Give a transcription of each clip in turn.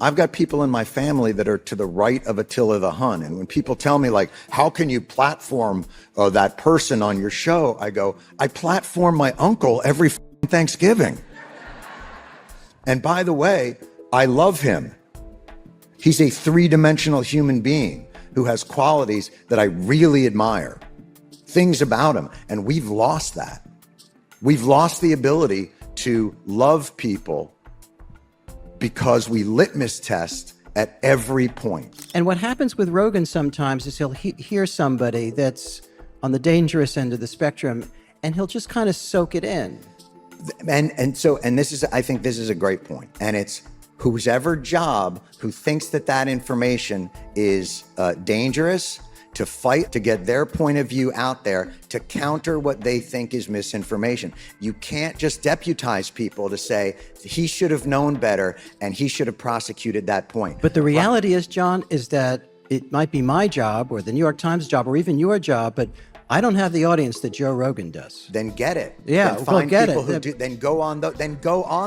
I've got people in my family that are to the right of Attila the Hun. And when people tell me, like, how can you platform that person on your show? I go, I platform my uncle every Thanksgiving. And by the way, I love him. He's a three-dimensional human being who has qualities that I really admire, things about him. And we've lost that. We've lost the ability to love people because we litmus test at every point. And what happens with Rogan sometimes is he'll hear somebody that's on the dangerous end of the spectrum, and he'll just kind of soak it in. And this is, I think this is a great point. And it's whoever job who thinks that information is dangerous, to fight to get their point of view out there to counter what they think is misinformation. You can't just deputize people to say he should have known better and he should have prosecuted that point. But the reality is, Jon, is that it might be my job or the New York Times job or even your job, but I don't have the audience that Joe Rogan does. Then get it. Yeah, then find get people it. Who do, then go on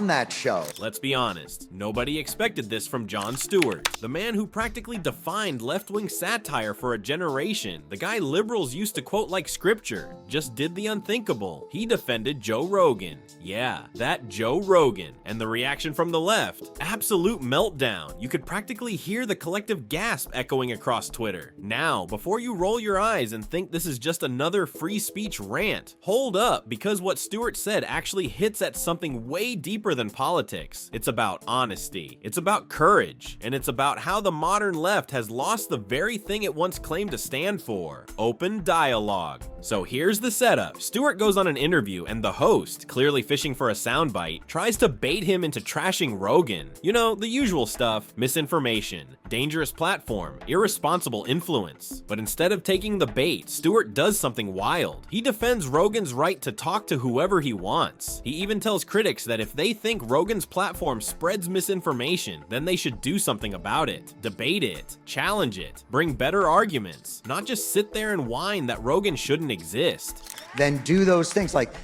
that show. Let's be honest, nobody expected this from Jon Stewart, the man who practically defined left-wing satire for a generation. The guy liberals used to quote like scripture, just did the unthinkable. He defended Joe Rogan. Yeah, that Joe Rogan. And the reaction from the left, absolute meltdown. You could practically hear the collective gasp echoing across Twitter. Now, before you roll your eyes and think this is just another free speech rant, hold up, because what Stewart said actually hits at something way deeper than politics. It's about honesty, it's about courage, and it's about how the modern left has lost the very thing it once claimed to stand for: open dialogue. So here's the setup. Stewart goes on an interview and the host, clearly fishing for a soundbite, tries to bait him into trashing Rogan. You know, the usual stuff: misinformation, dangerous platform, irresponsible influence. But instead of taking the bait, Stewart does something wild. He defends Rogan's right to talk to whoever he wants. He even tells critics that if they think Rogan's platform spreads misinformation, then they should do something about it. Debate it, challenge it, bring better arguments, not just sit there and whine that Rogan shouldn't exist. Then do those things. Like,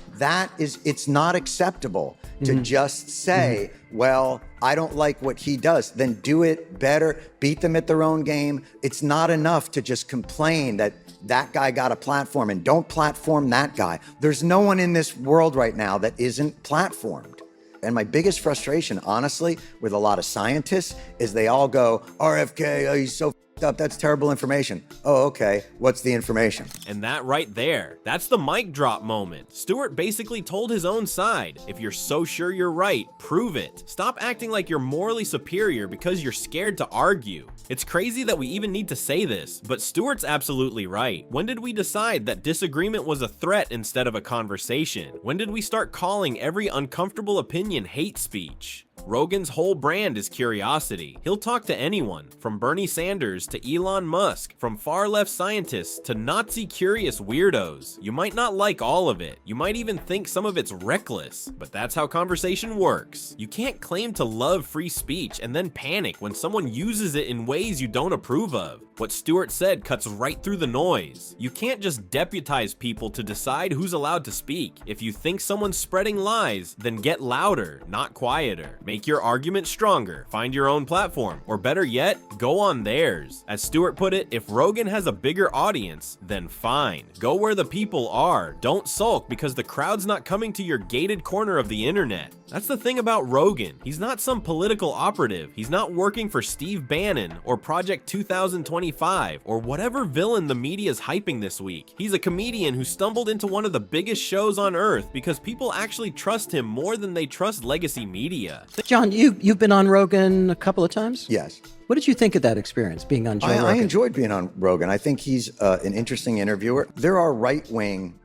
it's not acceptable to just say, well, I don't like what he does. Then do it better, beat them at their own game. It's not enough to just complain that guy got a platform and don't platform that guy. There's no one in this world right now that isn't platformed. And my biggest frustration, honestly, with a lot of scientists is they all go, RFK, oh, he's so up, that's terrible information. Oh, okay, what's the information? And that right there, that's the mic drop moment. Stewart basically told his own side, if you're so sure you're right, prove it. Stop acting like you're morally superior because you're scared to argue. It's crazy that we even need to say this, but Stewart's absolutely right. When did we decide that disagreement was a threat instead of a conversation? When did we start calling every uncomfortable opinion hate speech? Rogan's whole brand is curiosity. He'll talk to anyone, from Bernie Sanders to Elon Musk, from far-left scientists to Nazi-curious weirdos. You might not like all of it. You might even think some of it's reckless, but that's how conversation works. You can't claim to love free speech and then panic when someone uses it in ways you don't approve of. What Stewart said cuts right through the noise. You can't just deputize people to decide who's allowed to speak. If you think someone's spreading lies, then get louder, not quieter. Make your argument stronger, find your own platform, or better yet, go on theirs. As Stewart put it, if Rogan has a bigger audience, then fine. Go where the people are. Don't sulk because the crowd's not coming to your gated corner of the internet. That's the thing about Rogan. He's not some political operative. He's not working for Steve Bannon or Project 2025 or whatever villain the media's hyping this week. He's a comedian who stumbled into one of the biggest shows on earth because people actually trust him more than they trust legacy media. Jon, you've been on Rogan a couple of times? Yes. What did you think of that experience, being on Joe Rogan? I enjoyed being on Rogan. I think he's an interesting interviewer. There are right-wing,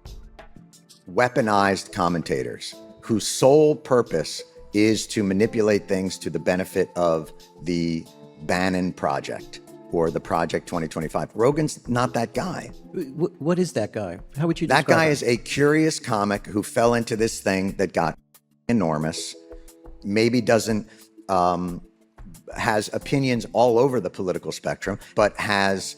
weaponized commentators whose sole purpose is to manipulate things to the benefit of the Bannon Project or the Project 2025. Rogan's not that guy. What is that guy? How would you describe that guy? him? Is a curious comic who fell into this thing that got enormous, maybe doesn't, has opinions all over the political spectrum, but has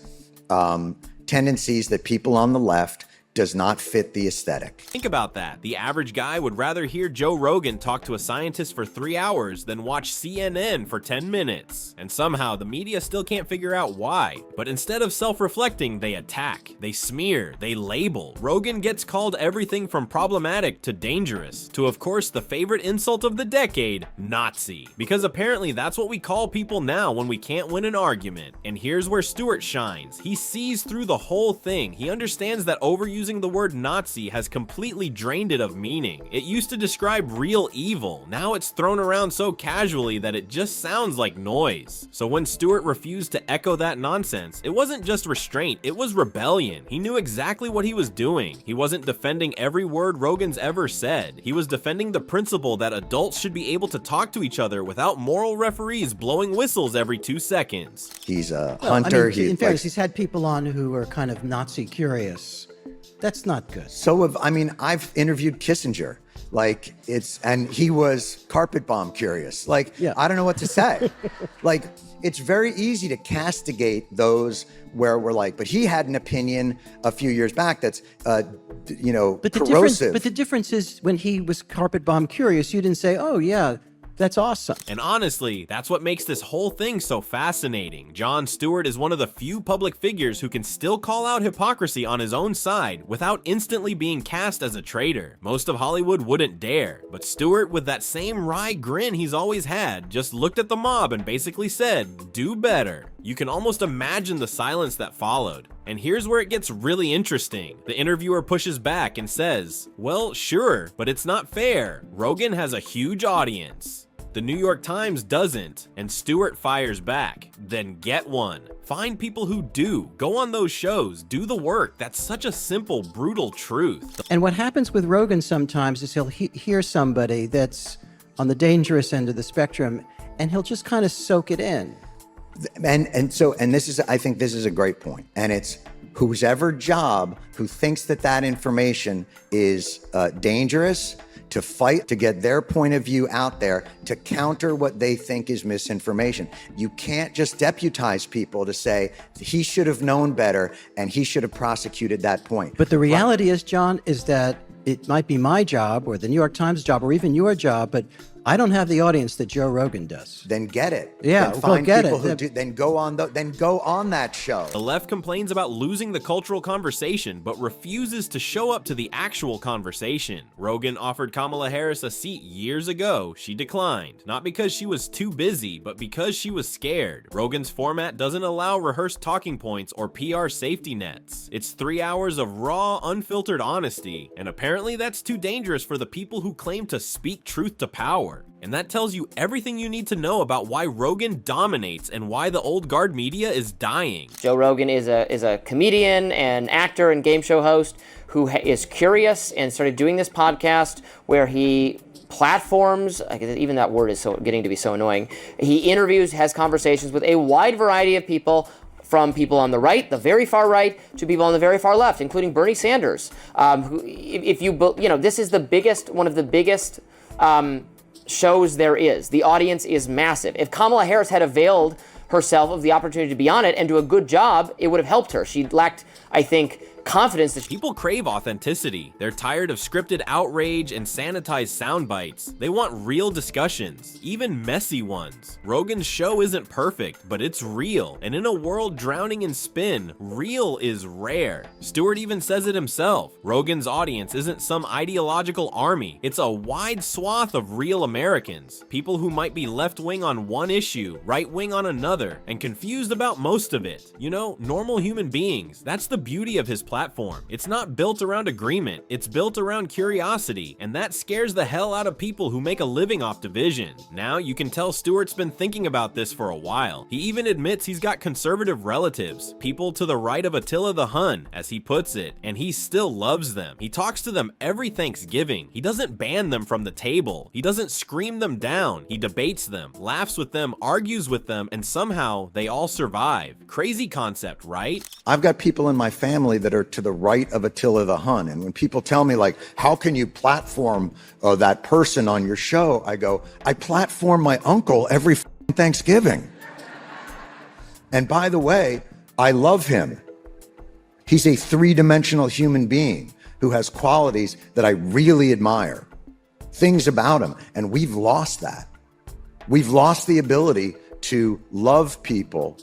tendencies that people on the left does not fit the aesthetic. Think about that. The average guy would rather hear Joe Rogan talk to a scientist for 3 hours than watch CNN for 10 minutes. And somehow the media still can't figure out why. But instead of self-reflecting, they attack, they smear, they label. Rogan gets called everything from problematic to dangerous, to of course the favorite insult of the decade, Nazi. Because apparently that's what we call people now when we can't win an argument. And here's where Stewart shines. He sees through the whole thing. He understands that overusing the word Nazi has completely drained it of meaning. It used to describe real evil. Now it's thrown around so casually that it just sounds like noise. So when Stewart refused to echo that nonsense, it wasn't just restraint, it was rebellion. He knew exactly what he was doing. He wasn't defending every word Rogan's ever said. He was defending the principle that adults should be able to talk to each other without moral referees blowing whistles every 2 seconds. He's a hunter. In fairness, he's had people on who are kind of Nazi curious. That's not good. I've interviewed Kissinger. And he was carpet bomb curious. Yeah. I don't know what to say. It's very easy to castigate those where we're but he had an opinion a few years back that's, corrosive. But the difference is when he was carpet bomb curious, you didn't say, oh yeah, that's awesome. And honestly, that's what makes this whole thing so fascinating. Jon Stewart is one of the few public figures who can still call out hypocrisy on his own side without instantly being cast as a traitor. Most of Hollywood wouldn't dare, but Stewart, with that same wry grin he's always had, just looked at the mob and basically said, do better. You can almost imagine the silence that followed. And here's where it gets really interesting. The interviewer pushes back and says, well, sure, but it's not fair. Rogan has a huge audience. The New York Times doesn't, and Stewart fires back. Then get one. Find people who do. Go on those shows. Do the work. That's such a simple, brutal truth. And what happens with Rogan sometimes is he'll hear somebody that's on the dangerous end of the spectrum, and he'll just kind of soak it in. And I think this is a great point. And it's whoever job who thinks that information is dangerous, to fight to get their point of view out there to counter what they think is misinformation. You can't just deputize people to say he should have known better and he should have prosecuted that point. But the reality is, John, is that it might be my job or the New York Times job or even your job, but I don't have the audience that Joe Rogan does. Then get it. Yeah, then find get people it. Who do, then go on that show. The left complains about losing the cultural conversation, but refuses to show up to the actual conversation. Rogan offered Kamala Harris a seat years ago. She declined, not because she was too busy, but because she was scared. Rogan's format doesn't allow rehearsed talking points or PR safety nets. It's 3 hours of raw, unfiltered honesty, and apparently that's too dangerous for the people who claim to speak truth to power. And that tells you everything you need to know about why Rogan dominates and why the old guard media is dying. Joe Rogan is a comedian and actor and game show host who is curious and started doing this podcast where he platforms, even that word is getting to be so annoying. He interviews, has conversations with a wide variety of people, from people on the right, the very far right, to people on the very far left, including Bernie Sanders. This is one of the biggest shows there is. The audience is massive. If Kamala Harris had availed herself of the opportunity to be on it and do a good job, it would have helped her. She lacked, I think, confidence that people crave authenticity. They're tired of scripted outrage and sanitized sound bites. They want real discussions, even messy ones. Rogan's show isn't perfect, but it's real. And in a world drowning in spin, real is rare. Stewart even says it himself. Rogan's audience isn't some ideological army. It's a wide swath of real Americans. People who might be left-wing on one issue, right-wing on another, and confused about most of it. Normal human beings. That's the beauty of his platform. It's not built around agreement, it's built around curiosity, and that scares the hell out of people who make a living off division. Now you can tell Stewart's been thinking about this for a while. He even admits he's got conservative relatives, people to the right of Attila the Hun, as he puts it, and he still loves them. He talks to them every Thanksgiving. He doesn't ban them from the table. He doesn't scream them down. He debates them, laughs with them, argues with them, and somehow they all survive. Crazy concept, right? I've got people in my family that are to the right of Attila the Hun. And when people tell me how can you platform that person on your show? I go, I platform my uncle every Thanksgiving. And by the way, I love him. He's a three-dimensional human being who has qualities that I really admire, things about him, and we've lost that. We've lost the ability to love people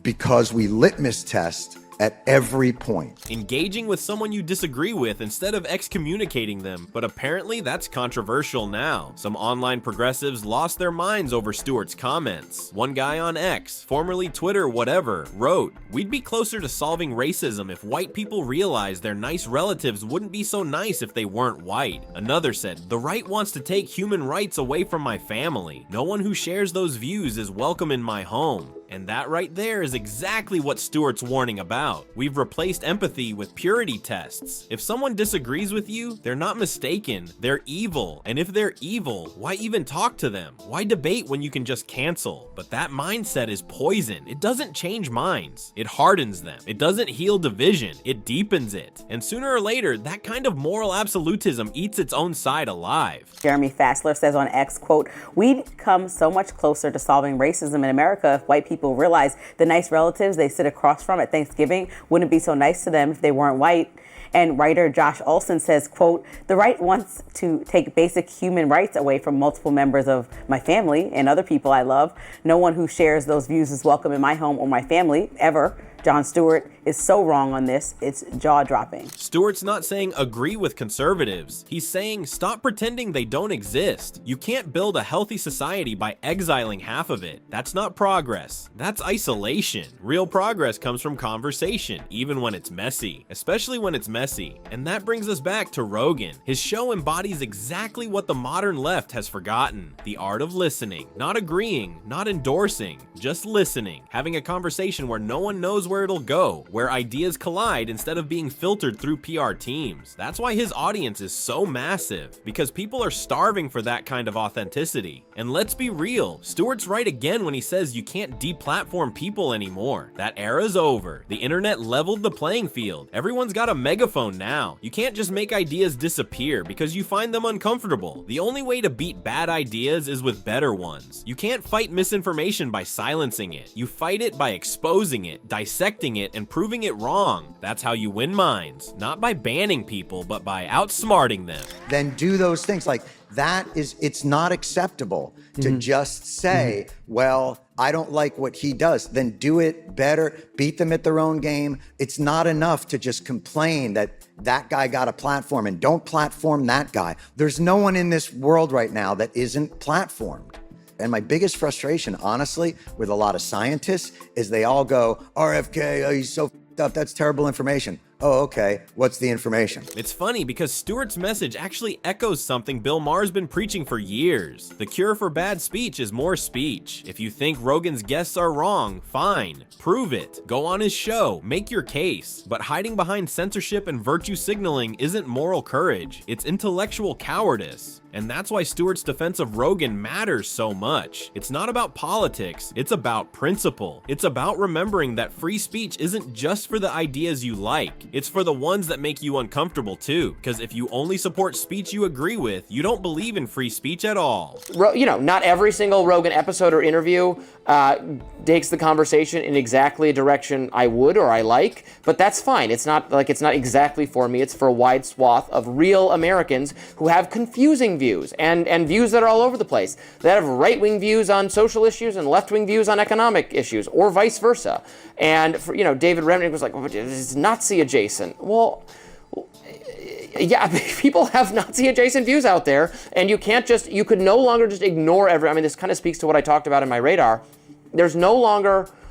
because we litmus test at every point. Engaging with someone you disagree with instead of excommunicating them, but apparently that's controversial now. Some online progressives lost their minds over Stewart's comments. One guy on X, formerly Twitter whatever, wrote, "We'd be closer to solving racism if white people realized their nice relatives wouldn't be so nice if they weren't white." Another said, "The right wants to take human rights away from my family. No one who shares those views is welcome in my home." And that right there is exactly what Stewart's warning about. We've replaced empathy with purity tests. If someone disagrees with you, they're not mistaken, they're evil. And if they're evil, why even talk to them? Why debate when you can just cancel? But that mindset is poison. It doesn't change minds. It hardens them. It doesn't heal division. It deepens it. And sooner or later, that kind of moral absolutism eats its own side alive. Jeremy Fassler says on X, quote, "We'd come so much closer to solving racism in America if white people realize the nice relatives they sit across from at Thanksgiving wouldn't be so nice to them if they weren't white." And writer Josh Olson says, quote, "The right wants to take basic human rights away from multiple members of my family and other people I love. No one who shares those views is welcome in my home or my family, ever. Jon Stewart is so wrong on this, it's jaw-dropping." Stewart's not saying agree with conservatives. He's saying stop pretending they don't exist. You can't build a healthy society by exiling half of it. That's not progress. That's isolation. Real progress comes from conversation, even when it's messy, especially when it's messy. And that brings us back to Rogan. His show embodies exactly what the modern left has forgotten: the art of listening. Not agreeing, not endorsing, just listening. Having a conversation where no one knows where it'll go, where ideas collide instead of being filtered through PR teams. That's why his audience is so massive, because people are starving for that kind of authenticity. And let's be real, Stewart's right again when he says you can't deplatform people anymore. That era's over. The internet leveled the playing field. Everyone's got a megaphone now. You can't just make ideas disappear because you find them uncomfortable. The only way to beat bad ideas is with better ones. You can't fight misinformation by silencing it. You fight it by exposing it, dissecting it, and proving it wrong. That's how you win minds. Not by banning people, but by outsmarting them. Then do those things. Like that is, it's not acceptable to just say, well, I don't like what he does. Then do it better, beat them at their own game. It's not enough to just complain that that guy got a platform and don't platform that guy. There's no one in this world right now that isn't platformed. And my biggest frustration, honestly, with a lot of scientists is they all go, RFK, oh, he's so f***ed up, that's terrible information. Oh, okay, what's the information? It's funny because Stewart's message actually echoes something Bill Maher's been preaching for years. The cure for bad speech is more speech. If you think Rogan's guests are wrong, fine, prove it. Go on his show, make your case. But hiding behind censorship and virtue signaling isn't moral courage, it's intellectual cowardice. And that's why Stewart's defense of Rogan matters so much. It's not about politics, it's about principle. It's about remembering that free speech isn't just for the ideas you like, it's for the ones that make you uncomfortable too. Because if you only support speech you agree with, you don't believe in free speech at all. You know, not every single Rogan episode or interview takes the conversation in exactly a direction I would or I like, but that's fine. It's not exactly for me. It's for a wide swath of real Americans who have confusing views and views that are all over the place, that have right-wing views on social issues and left-wing views on economic issues, or vice versa. And for, David Remnick was like, oh, it's Nazi adjacent. Well, yeah, people have Nazi adjacent views out there, and you could no longer just ignore this kind of speaks to what I talked about in my radar.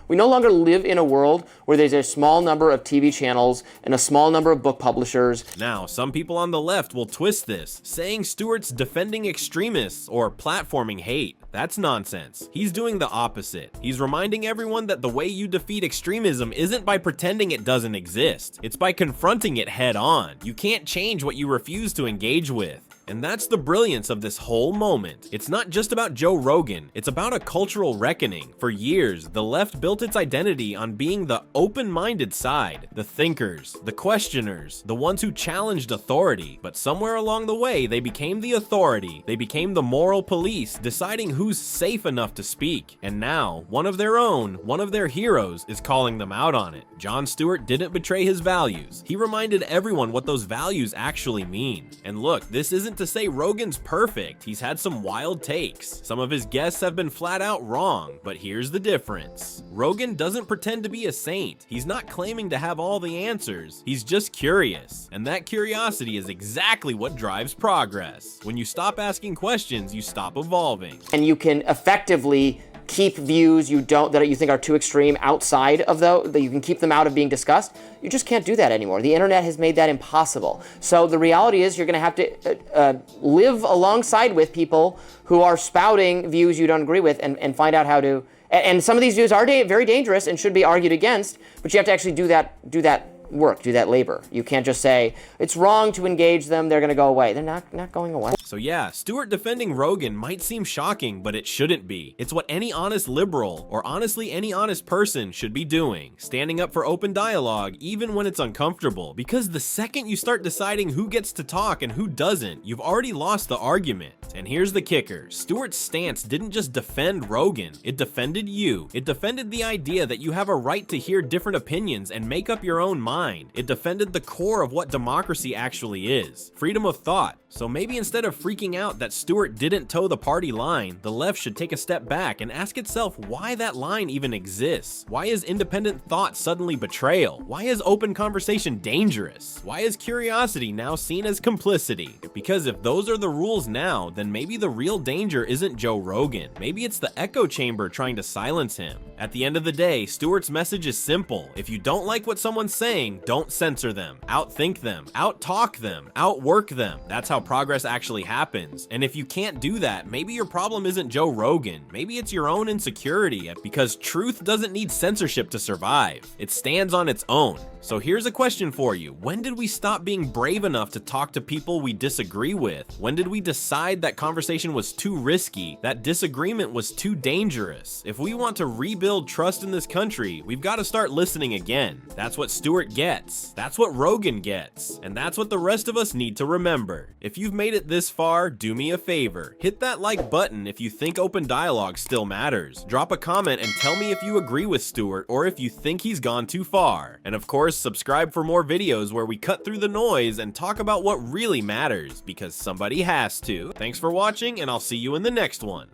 We no longer live in a world where there's a small number of TV channels and a small number of book publishers. Now, some people on the left will twist this, saying Stewart's defending extremists or platforming hate. That's nonsense. He's doing the opposite. He's reminding everyone that the way you defeat extremism isn't by pretending it doesn't exist. It's by confronting it head on. You can't change what you refuse to engage with. And that's the brilliance of this whole moment. It's not just about Joe Rogan, it's about a cultural reckoning. For years, the left built its identity on being the open-minded side, the thinkers, the questioners, the ones who challenged authority. But somewhere along the way, they became the authority. They became the moral police, deciding who's safe enough to speak. And now, one of their own, one of their heroes, is calling them out on it. Jon Stewart didn't betray his values. He reminded everyone what those values actually mean. And look, this isn't to say Rogan's perfect. He's had some wild takes. Some of his guests have been flat out wrong, but here's the difference. Rogan doesn't pretend to be a saint. He's not claiming to have all the answers. He's just curious. And that curiosity is exactly what drives progress. When you stop asking questions, you stop evolving. And you can effectively keep views that you think are too extreme outside of that you can keep them out of being discussed. You just can't do that anymore. The internet has made that impossible. So the reality is you're going to have to live alongside with people who are spouting views you don't agree with and find out how to. And some of these views are very dangerous and should be argued against, but you have to actually do that work, do that labor. You can't just say, it's wrong to engage them, they're gonna go away. They're not going away. So yeah, Stewart defending Rogan might seem shocking, but it shouldn't be. It's what any honest liberal, or honestly any honest person, should be doing. Standing up for open dialogue, even when it's uncomfortable. Because the second you start deciding who gets to talk and who doesn't, you've already lost the argument. And here's the kicker. Stewart's stance didn't just defend Rogan, it defended you. It defended the idea that you have a right to hear different opinions and make up your own mind. It defended the core of what democracy actually is, freedom of thought. So maybe instead of freaking out that Stewart didn't toe the party line, the left should take a step back and ask itself why that line even exists. Why is independent thought suddenly betrayal? Why is open conversation dangerous? Why is curiosity now seen as complicity? Because if those are the rules now, then maybe the real danger isn't Joe Rogan. Maybe it's the echo chamber trying to silence him. At the end of the day, Stewart's message is simple. If you don't like what someone's saying, don't censor them, outthink them, outtalk them, outwork them. That's how progress actually happens. And if you can't do that, maybe your problem isn't Joe Rogan. Maybe it's your own insecurity, because truth doesn't need censorship to survive. It stands on its own. So here's a question for you. When did we stop being brave enough to talk to people we disagree with? When did we decide that conversation was too risky, that disagreement was too dangerous? If we want to rebuild trust in this country, we've got to start listening again. That's what Stewart gets. That's what Rogan gets. And that's what the rest of us need to remember. If you've made it this far, do me a favor. Hit that like button if you think open dialogue still matters. Drop a comment and tell me if you agree with Stewart or if you think he's gone too far. And of course, subscribe for more videos where we cut through the noise and talk about what really matters, because somebody has to. Thanks for watching, and I'll see you in the next one.